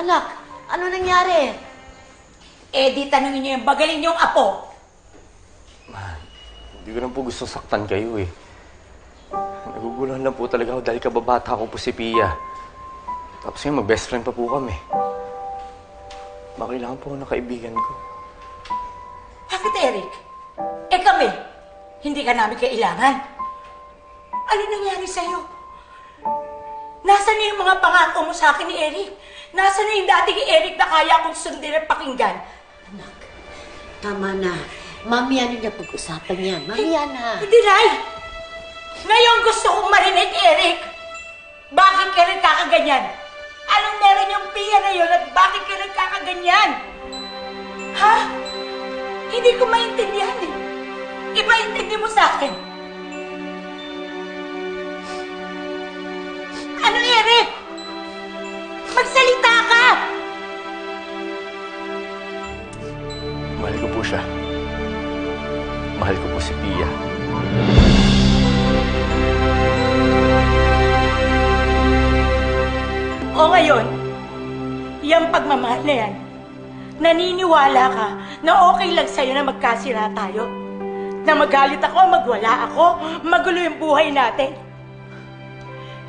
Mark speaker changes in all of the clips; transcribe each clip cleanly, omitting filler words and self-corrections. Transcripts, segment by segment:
Speaker 1: Anak, ano nangyari?
Speaker 2: Di tanungin niyo yung bagaling niyong apo.
Speaker 3: Ma, hindi ko na po gusto saktan kayo eh. Naguguluhan lang po talaga ako dahil kababata ko po si Pia. Tapos ngayon, mag-best friend pa po kami. Kailangan po ako ng kaibigan ko.
Speaker 2: Bakit, Eric? Kami, hindi ka namin kailangan. Ano nangyari sa'yo? Nasaan na yung mga pangako mo sa akin ni Eric? Nasaan na yung dating Eric na kaya akong sundin at pakinggan?
Speaker 1: Anak, tama na. Mamaya na niya pag-usapan yan. Mamaya na.
Speaker 2: Hindi, Nay! Ngayon gusto kong marinig, Eric! Bakit ka nagkakaganyan? Anong meron yung Pia na yun at bakit ka nagkakaganyan? Ha? Hindi ko maintindihan eh. Ipaintindi mo sa akin. Ano, Eric? Magsalita ka!
Speaker 3: Mahal ko po siya. Mahal ko po si Pia.
Speaker 2: O ngayon, yung pagmamahal na yan, naniniwala ka na okay lang sa'yo na magkasira tayo? Na magalit ako, magwala ako, magulo yung buhay natin?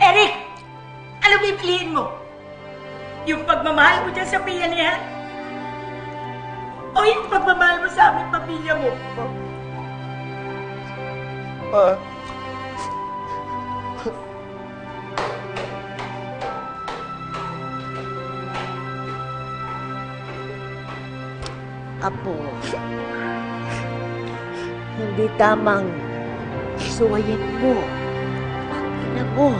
Speaker 2: Eric! Ano pipiliin mo? Yung pagmamahal mo dyan sa Pia na yan? O yung pagmamahal mo sa aming pamilya mo?
Speaker 1: Apo, hindi tamang suwayin mo ang ina mo.